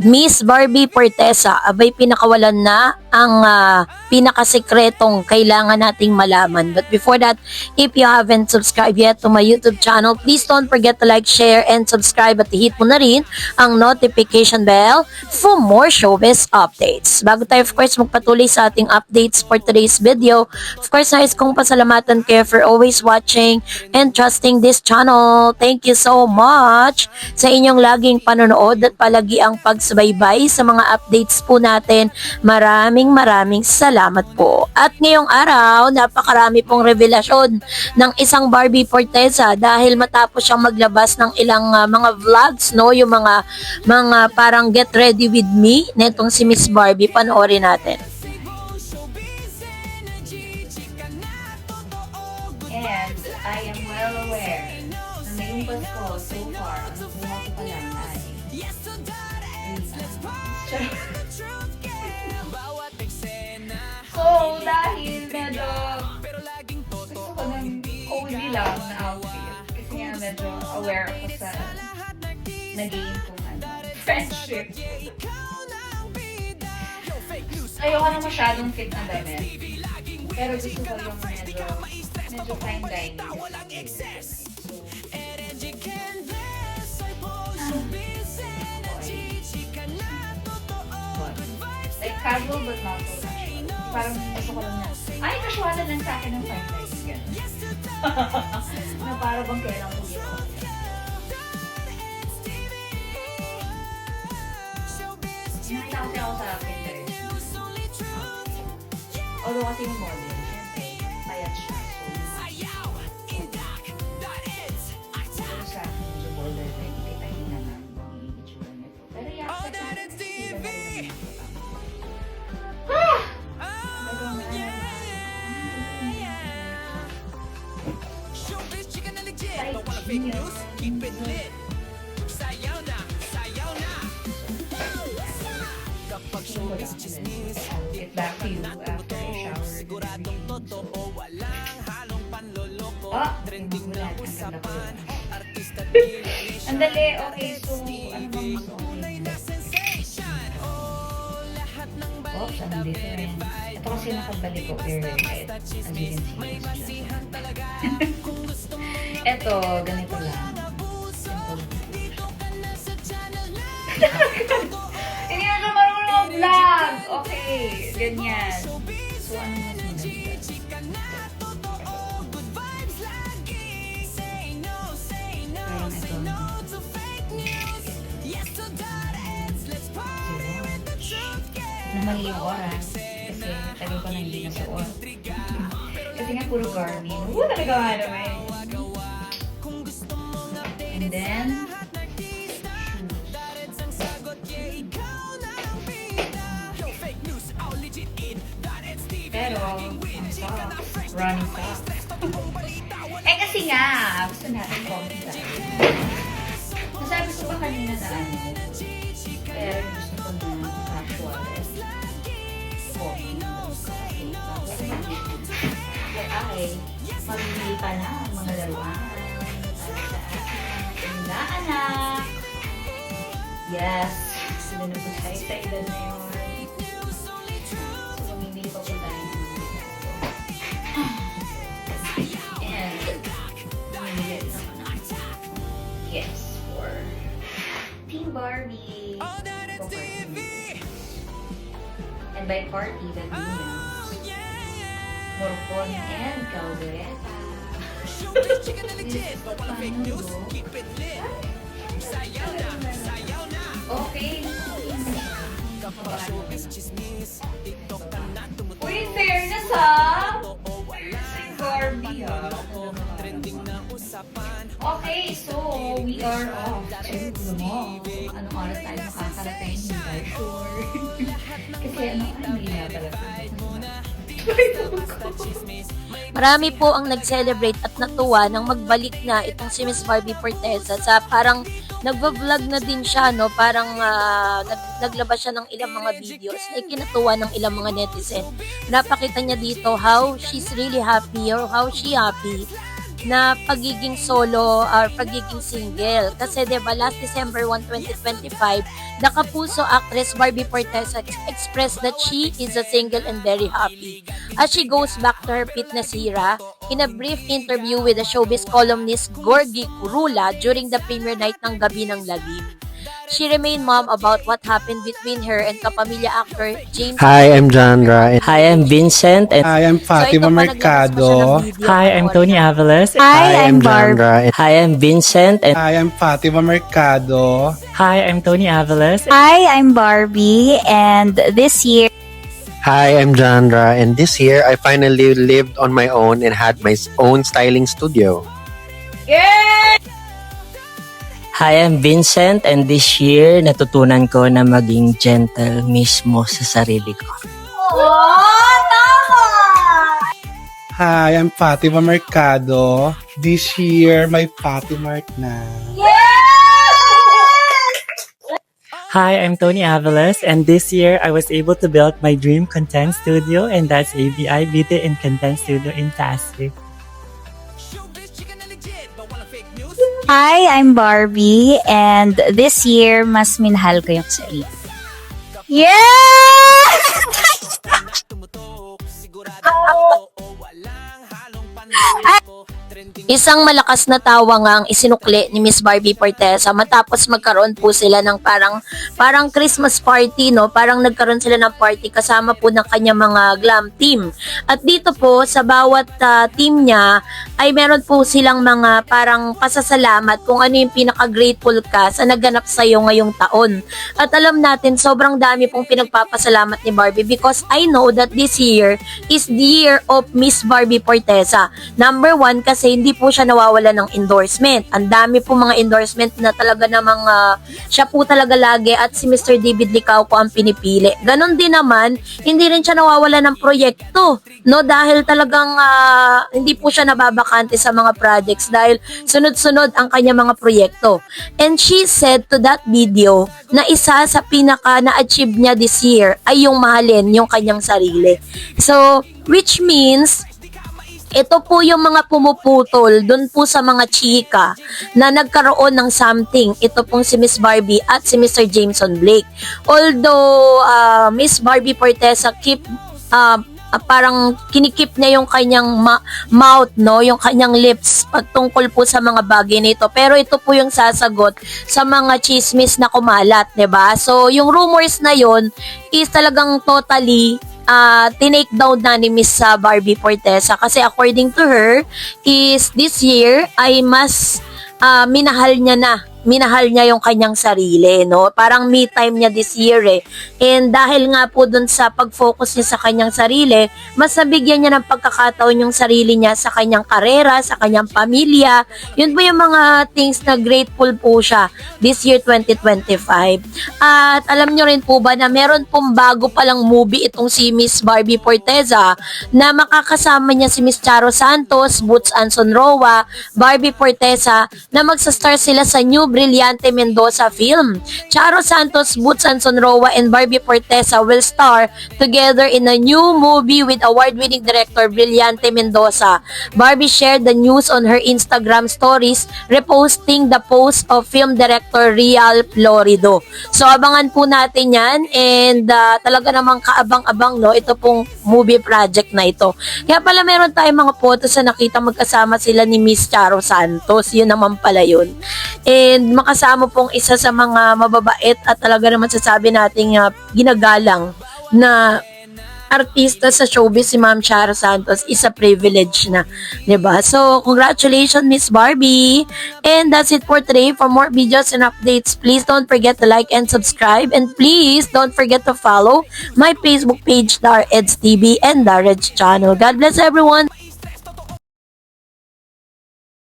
Miss Barbie Fortesa, abay pinakawalan na ang pinakasekretong kailangan nating malaman. But before that, if you haven't subscribed yet to my YouTube channel, please don't forget to like, share, and subscribe at hit mo na rin ang notification bell for more showbiz updates. Bago tayo, of course, magpatuloy sa ating updates for today's video, of course, nais kong pasalamatan kayo for always watching and trusting this channel. Thank you so much sa inyong laging panonood at palagi ang pagsubaybay sa mga updates po natin. Maraming salamat po. At ngayong araw, napakarami pong revelasyon ng isang Barbie Fortesa dahil matapos siyang maglabas ng ilang mga vlogs, no, yung mga parang get ready with me netong si Miss Barbie. Panoorin natin. And I am well aware na ngayong Pasko, so far, ang nakuha ko pa lang ay So, dahil medyo gusto ko ng cozy lang na outfit kasi nga medyo aware ako sa nag-gain kong friendship. Ayoko na masyadong fit na damit. Pero gusto ko yung medyo fine dining. Like casual but not so casual. Parang gusto ko lang na, ay, casualan lang sa akin ng fine dining. Na para bang kailang ko yun. Nakita kasi ako sa Pinterest. Although kasi yung model, syempre, payat siya. So, sa akin, medyo borderline, kita niyo na lang kung i-itsura nito. Pero yeah, sa akin, hindi na rin ito. Get back to you after I showered. Oh, tingnan mo lang. Ang dali. Okay, so ano bang gusto ko? Oops, anong different? Ito kasi nakabalik ko earlier. As you can see. Ito, ganito lang. Hindi na siya marunong vlog! Okay, ganyan. So, ano na sunod? Parang ito. Na mali yung oras. Kasi tagal ko na hindi nasuot. Kasi nga puro Garmin. Talaga nga naman. And then, pero, socks, running socks. Eh kasi nga, gusto natin coffee tayo. Nasabi ko pa kanina na ano, pero gusto ko na casual. Coffee. Ay, mamili pa na ang mga laruan. Para sa anak. Yes. Sila na po tayo sa edad na yun. Yes, for Team Barbie. And by party, that means Morcon and Caldereta. Okay. Uy, in fairness ha? Si Barbie ha? Okay, so we are off to the mall. Anong oras tayo makakarating? Hindi tayo sure. Kasi hindi na talaga. Marami po ang nag-celebrate at natuwa nang magbalik na itong si Miss Barbie Fortesa sa parang nagva-vlog na din siya, no? Parang naglabas siya ng ilang mga videos na ikinatuwa ng ilang mga netizen. Napakita niya dito how she's really happy or how she happy na pagiging solo or pagiging single. Kasi 'di ba last December 1, 2025, the Kapuso actress Barbie Fortesa expressed that she is a single and very happy as she goes back to her fitness era. In a brief interview with the showbiz columnist Gorgie Kurula during the premiere night ng Gabi ng Lagim, she remained mum about what happened between her and kapamilya actor James. Hi, I'm Jandra. And Hi, I'm Vincent. And Hi, I'm Fatima Mercado. hi, I'm Tony Avalos. Hi, I'm Jandra. And Hi, I'm Vincent. And Hi, I'm Fatima Mercado. hi, I'm Tony Avalos. Hi, I'm Barbie, and this year Hi, I'm Jandra. And this year, I finally lived on my own and had my own styling studio. Hi, I'm Vincent. And this year, natutunan ko na maging gentle mismo sa sarili ko. Hi, I'm Fatima Mercado. This year, may Fatima na. Hi, I'm Tony Avalos. And this year, I was able to build my dream content studio. And that's ABI Beauty and Content Studio in Pasig. Hi, I'm Barbie, and this year, mas minahal ko yung sarili. Isang malakas na tawa nga ang isinukli ni Miss Barbie Fortesa matapos magkaroon po sila ng parang Christmas party, no? Parang nagkaroon sila ng party kasama po ng kanyang mga glam team. At dito po sa bawat team niya ay meron po silang mga parang pasasalamat kung ano yung pinaka-grateful ka sa naganap sa iyo ngayong taon. At alam natin sobrang dami pong pinagpapasalamat ni Barbie because I know that this year is the year of Miss Barbie Fortesa. Number 1 kasi hindi po siya nawawala ng endorsement. Ang dami po mga endorsement na talaga namang siya po talaga lagi at si Mr. David Licao po ang pinipili. Ganon din naman, hindi rin siya nawawala ng proyekto, no? Dahil talagang hindi po siya nababakante sa mga projects dahil sunod-sunod ang kanya mga proyekto. And she said to that video na isa sa pinaka na-achieve niya this year ay yung mahalin yung kanyang sarili. So, which means ito po yung mga pumuputol dun po sa mga chika na nagkaroon ng something. Ito pong si Miss Barbie at si Mr. Jameson Blake. Although Miss Barbie Fortesa parang kinikip niya yung kanyang mouth, no, yung kanyang lips pagtungkol po sa mga bagay nito. Pero ito po yung sasagot sa mga chismis na kumalat, 'di ba? So yung rumors na yon is talagang totally tinake down na ni Miss Barbie Fortesa kasi according to her is this year ay mas minahal niya yung kanyang sarili, no? Parang me time niya this year eh. And dahil nga po dun sa pag-focus niya sa kanyang sarili, mas nabigyan niya ng pagkakataon yung sarili niya sa kanyang karera, sa kanyang pamilya. Yun po yung mga things na grateful po siya this year 2025. At alam niyo rin po ba na meron pong bago palang movie itong si Miss Barbie Fortesa na makakasama niya si Miss Charo Santos, Boots Anson Roa, Barbie Fortesa na magsastar sila sa new Brillante Mendoza film. Charo Santos, Boots Anson Roa, and Barbie Fortesa will star together in a new movie with award-winning director Brillante Mendoza. Barbie shared the news on her Instagram stories, reposting the post of film director Real Florido. So abangan po natin yan and talaga namang kaabang-abang, no, ito pong movie project na ito. Kaya pala meron tayong mga photos na nakita magkasama sila ni Miss Charo Santos. Yun naman pala yun. And makasama pong isa sa mga mababait at talaga naman sasabi nating ginagalang na artista sa showbiz si Ma'am Charo Santos is a privilege na, 'di ba? So, congratulations Miss Barbie. And that's it for today. For more videos and updates, please don't forget to like and subscribe, and please don't forget to follow my Facebook page, Dar Eds TV and Dar Eds channel. God bless everyone.